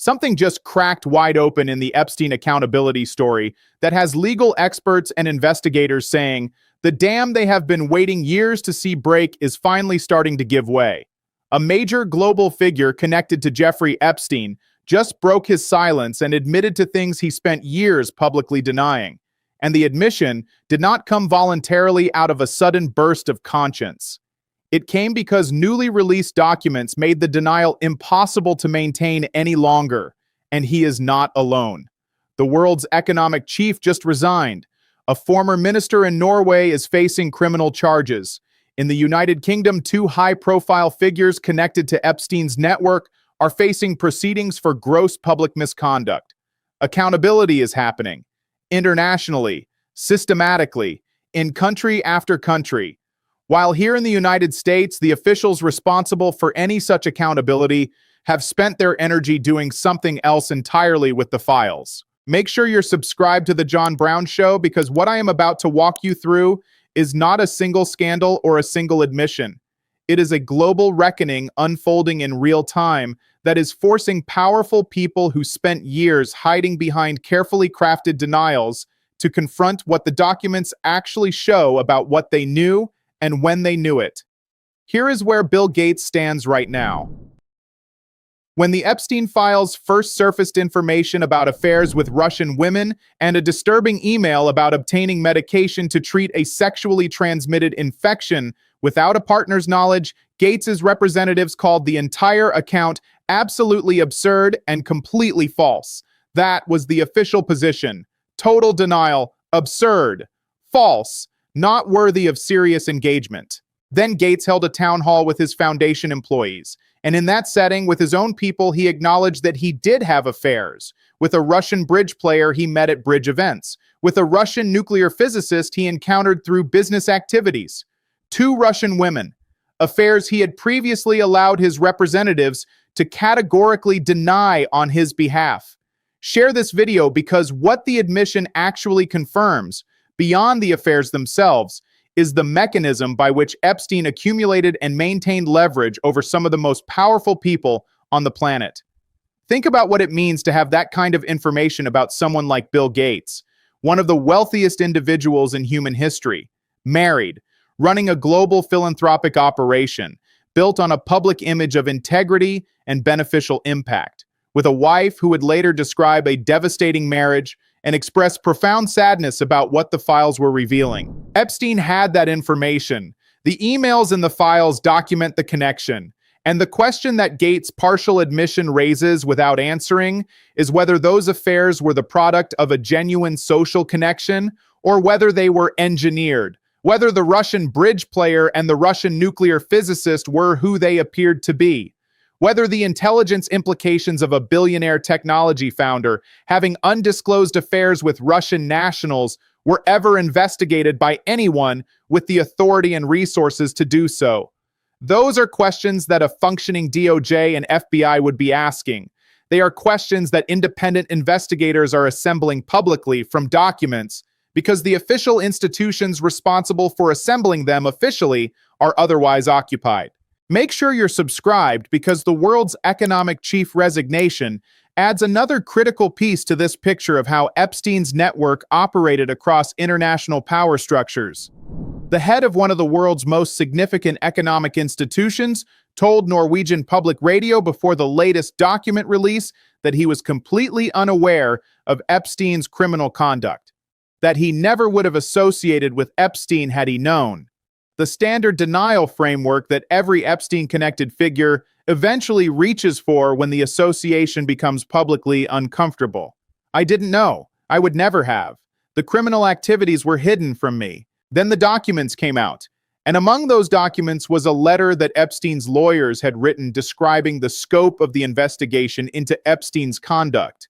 Something just cracked wide open in the Epstein accountability story that has legal experts and investigators saying the dam they have been waiting years to see break is finally starting to give way. A major global figure connected to Jeffrey Epstein just broke his silence and admitted to things he spent years publicly denying. And the admission did not come voluntarily out of a sudden burst of conscience. It came because newly released documents made the denial impossible to maintain any longer, and he is not alone. The world's economic chief just resigned. A former minister in Norway is facing criminal charges. In the United Kingdom, two high-profile figures connected to Epstein's network are facing proceedings for gross public misconduct. Accountability is happening, internationally, systematically, in country after country. While here in the United States, the officials responsible for any such accountability have spent their energy doing something else entirely with the files. Make sure you're subscribed to The John Brown Show, because what I am about to walk you through is not a single scandal or a single admission. It is a global reckoning unfolding in real time that is forcing powerful people who spent years hiding behind carefully crafted denials to confront what the documents actually show about what they knew and when they knew it. Here is where Bill Gates stands right now. When the Epstein files first surfaced information about affairs with Russian women and a disturbing email about obtaining medication to treat a sexually transmitted infection without a partner's knowledge, Gates's representatives called the entire account absolutely absurd and completely false. That was the official position. Total denial, absurd, false, not worthy of serious engagement. Then Gates held a town hall with his foundation employees, and in that setting, with his own people, he acknowledged that he did have affairs with a Russian bridge player he met at bridge events, with a Russian nuclear physicist he encountered through business activities, 2 Russian women, affairs he had previously allowed his representatives to categorically deny on his behalf. Share this video because what the admission actually confirms, beyond the affairs themselves, is the mechanism by which Epstein accumulated and maintained leverage over some of the most powerful people on the planet. Think about what it means to have that kind of information about someone like Bill Gates, one of the wealthiest individuals in human history, married, running a global philanthropic operation, built on a public image of integrity and beneficial impact, with a wife who would later describe a devastating marriage and express profound sadness about what the files were revealing. Epstein had that information. The emails and the files document the connection. And the question that Gates' partial admission raises without answering is whether those affairs were the product of a genuine social connection or whether they were engineered, whether the Russian bridge player and the Russian nuclear physicist were who they appeared to be, whether the intelligence implications of a billionaire technology founder having undisclosed affairs with Russian nationals were ever investigated by anyone with the authority and resources to do so. Those are questions that a functioning DOJ and FBI would be asking. They are questions that independent investigators are assembling publicly from documents because the official institutions responsible for assembling them officially are otherwise occupied. Make sure you're subscribed because the world's economic chief resignation adds another critical piece to this picture of how Epstein's network operated across international power structures. The head of one of the world's most significant economic institutions told Norwegian public radio before the latest document release that he was completely unaware of Epstein's criminal conduct, that he never would have associated with Epstein had he known. The standard denial framework that every Epstein-connected figure eventually reaches for when the association becomes publicly uncomfortable. I didn't know. I would never have. The criminal activities were hidden from me. Then the documents came out. And among those documents was a letter that Epstein's lawyers had written describing the scope of the investigation into Epstein's conduct.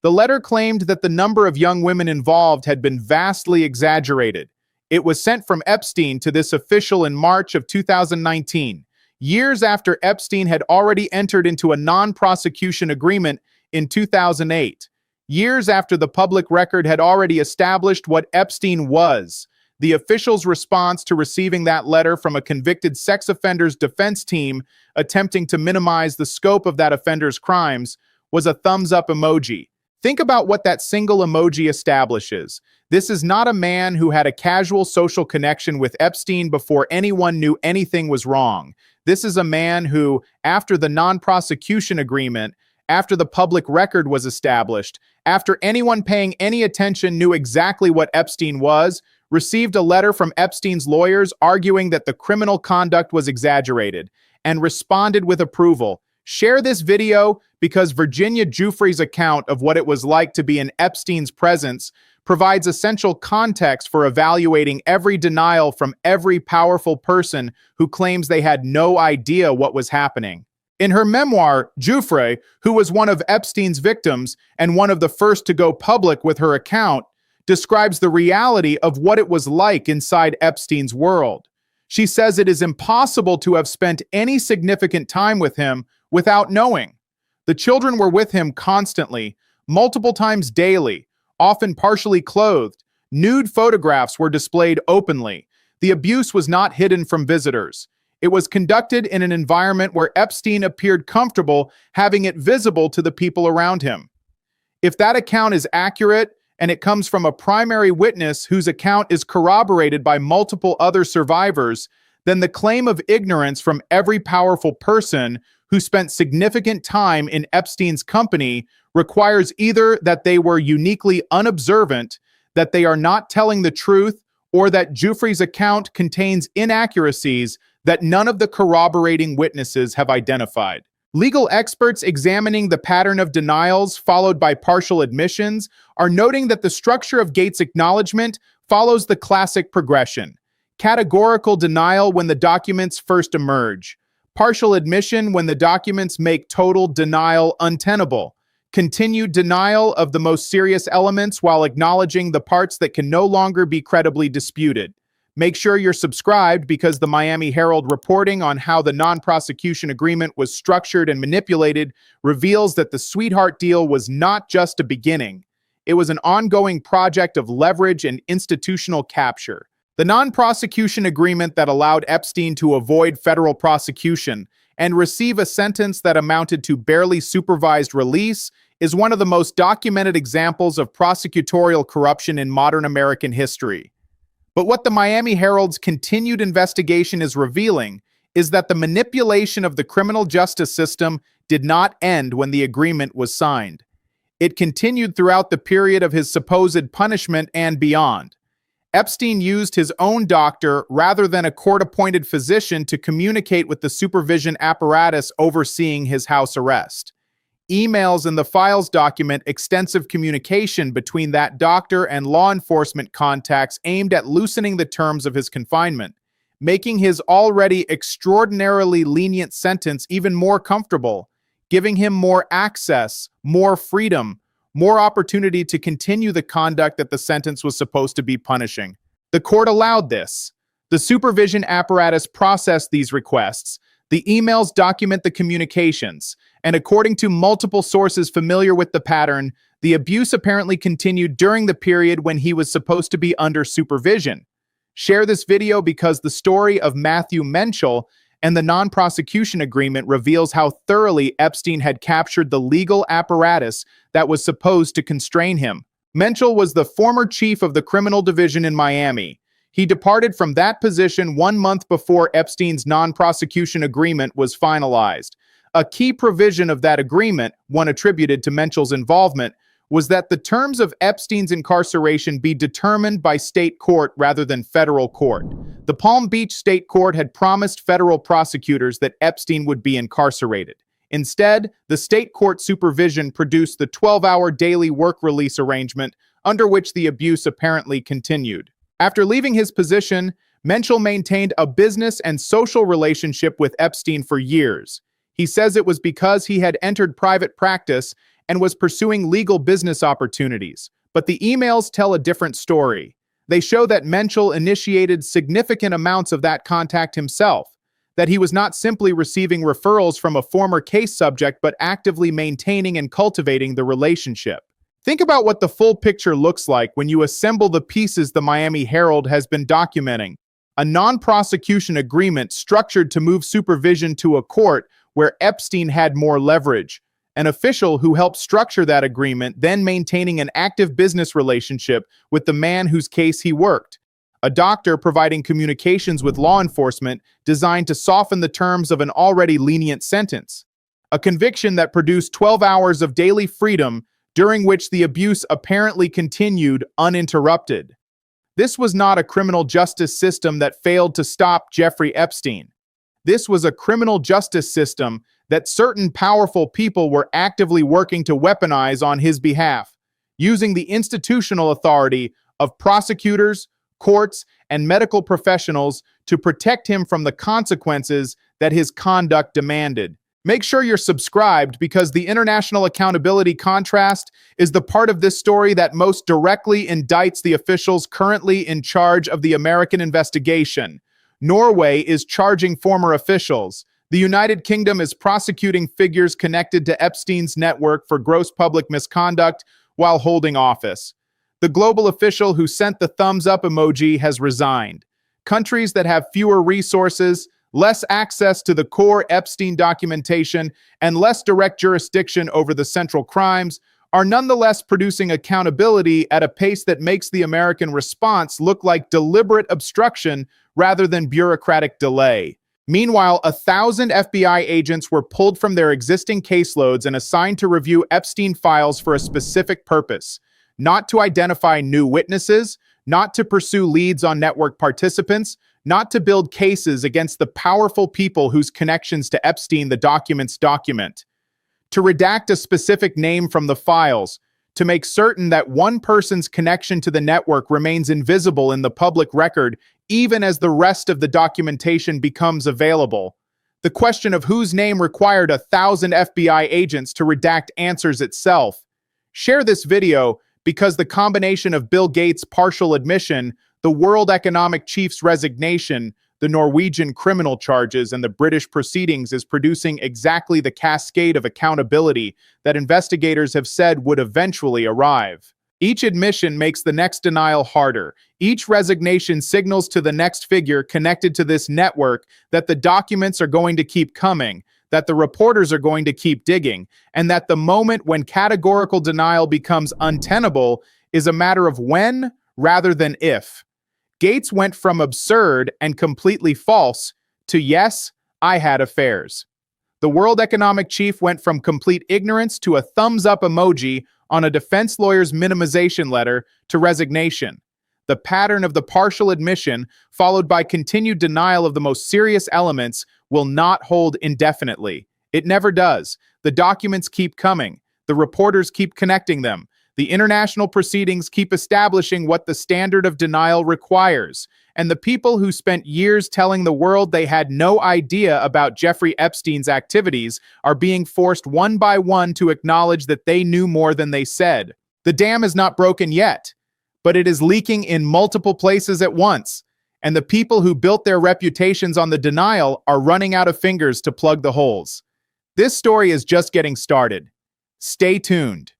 The letter claimed that the number of young women involved had been vastly exaggerated. It was sent from Epstein to this official in March of 2019, years after Epstein had already entered into a non-prosecution agreement in 2008, years after the public record had already established what Epstein was. The official's response to receiving that letter from a convicted sex offender's defense team attempting to minimize the scope of that offender's crimes was a thumbs up emoji. Think about what that single emoji establishes. This is not a man who had a casual social connection with Epstein before anyone knew anything was wrong. This is a man who, after the non-prosecution agreement, after the public record was established, after anyone paying any attention knew exactly what Epstein was, received a letter from Epstein's lawyers arguing that the criminal conduct was exaggerated, and responded with approval. Share this video because Virginia Giuffre's account of what it was like to be in Epstein's presence provides essential context for evaluating every denial from every powerful person who claims they had no idea what was happening. In her memoir, Giuffre, who was one of Epstein's victims and one of the first to go public with her account, describes the reality of what it was like inside Epstein's world. She says it is impossible to have spent any significant time with him without knowing. The children were with him constantly, multiple times daily, often partially clothed. Nude photographs were displayed openly. The abuse was not hidden from visitors. It was conducted in an environment where Epstein appeared comfortable having it visible to the people around him. If that account is accurate, and it comes from a primary witness whose account is corroborated by multiple other survivors, then the claim of ignorance from every powerful person who spent significant time in Epstein's company requires either that they were uniquely unobservant, that they are not telling the truth, or that Giuffre's account contains inaccuracies that none of the corroborating witnesses have identified. Legal experts examining the pattern of denials followed by partial admissions are noting that the structure of Gates' acknowledgement follows the classic progression. Categorical denial when the documents first emerge. Partial admission when the documents make total denial untenable. Continued denial of the most serious elements while acknowledging the parts that can no longer be credibly disputed. Make sure you're subscribed because the Miami Herald reporting on how the non-prosecution agreement was structured and manipulated reveals that the sweetheart deal was not just a beginning. It was an ongoing project of leverage and institutional capture. The non-prosecution agreement that allowed Epstein to avoid federal prosecution and receive a sentence that amounted to barely supervised release is one of the most documented examples of prosecutorial corruption in modern American history. But what the Miami Herald's continued investigation is revealing is that the manipulation of the criminal justice system did not end when the agreement was signed. It continued throughout the period of his supposed punishment and beyond. Epstein used his own doctor rather than a court-appointed physician to communicate with the supervision apparatus overseeing his house arrest. Emails in the files document extensive communication between that doctor and law enforcement contacts aimed at loosening the terms of his confinement, making his already extraordinarily lenient sentence even more comfortable, giving him more access, more freedom, more opportunity to continue the conduct that the sentence was supposed to be punishing. The court allowed this. The supervision apparatus processed these requests. The emails document the communications, and according to multiple sources familiar with the pattern, the abuse apparently continued during the period when he was supposed to be under supervision. Share this video because the story of Matthew Menchel and the non-prosecution agreement reveals how thoroughly Epstein had captured the legal apparatus that was supposed to constrain him. Menchel was the former chief of the criminal division in Miami. He departed from that position 1 month before Epstein's non-prosecution agreement was finalized. A key provision of that agreement, one attributed to Menchel's involvement, was that the terms of Epstein's incarceration be determined by state court rather than federal court. The Palm Beach State Court had promised federal prosecutors that Epstein would be incarcerated. Instead, the state court supervision produced the 12-hour daily work release arrangement under which the abuse apparently continued. After leaving his position, Menchel maintained a business and social relationship with Epstein for years. He says it was because he had entered private practice and was pursuing legal business opportunities. But the emails tell a different story. They show that Menchel initiated significant amounts of that contact himself, that he was not simply receiving referrals from a former case subject but actively maintaining and cultivating the relationship. Think about what the full picture looks like when you assemble the pieces the Miami Herald has been documenting. A non-prosecution agreement structured to move supervision to a court where Epstein had more leverage. an official who helped structure that agreement, then maintaining an active business relationship with the man whose case he worked, a doctor providing communications with law enforcement designed to soften the terms of an already lenient sentence, a conviction that produced 12 hours of daily freedom during which the abuse apparently continued uninterrupted. This was not a criminal justice system that failed to stop Jeffrey Epstein. This was a criminal justice system that certain powerful people were actively working to weaponize on his behalf, using the institutional authority of prosecutors, courts, and medical professionals to protect him from the consequences that his conduct demanded. Make sure you're subscribed because the international accountability contrast is the part of this story that most directly indicts the officials currently in charge of the American investigation. Norway is charging former officials. The United Kingdom is prosecuting figures connected to Epstein's network for gross public misconduct while holding office. The global official who sent the thumbs up emoji has resigned. Countries that have fewer resources, less access to the core Epstein documentation, and less direct jurisdiction over the central crimes are nonetheless producing accountability at a pace that makes the American response look like deliberate obstruction rather than bureaucratic delay. Meanwhile, 1,000 FBI agents were pulled from their existing caseloads and assigned to review Epstein files for a specific purpose: not to identify new witnesses, not to pursue leads on network participants, not to build cases against the powerful people whose connections to Epstein the documents document, to redact a specific name from the files, to make certain that one person's connection to the network remains invisible in the public record even as the rest of the documentation becomes available. The question of whose name required 1,000 FBI agents to redact answers itself. Share this video because the combination of Bill Gates' partial admission, the World Economic Chief's resignation, the Norwegian criminal charges, and the British proceedings is producing exactly the cascade of accountability that investigators have said would eventually arrive. Each admission makes the next denial harder. Each resignation signals to the next figure connected to this network that the documents are going to keep coming, that the reporters are going to keep digging, and that the moment when categorical denial becomes untenable is a matter of when rather than if. Gates went from absurd and completely false to yes, I had affairs. The World Economic Chief went from complete ignorance to a thumbs up emoji on a defense lawyer's minimization letter to resignation. The pattern of the partial admission, followed by continued denial of the most serious elements, will not hold indefinitely. It never does. The documents keep coming. The reporters keep connecting them. The international proceedings keep establishing what the standard of denial requires. And the people who spent years telling the world they had no idea about Jeffrey Epstein's activities are being forced one by one to acknowledge that they knew more than they said. The dam is not broken yet, but it is leaking in multiple places at once. And the people who built their reputations on the denial are running out of fingers to plug the holes. This story is just getting started. Stay tuned.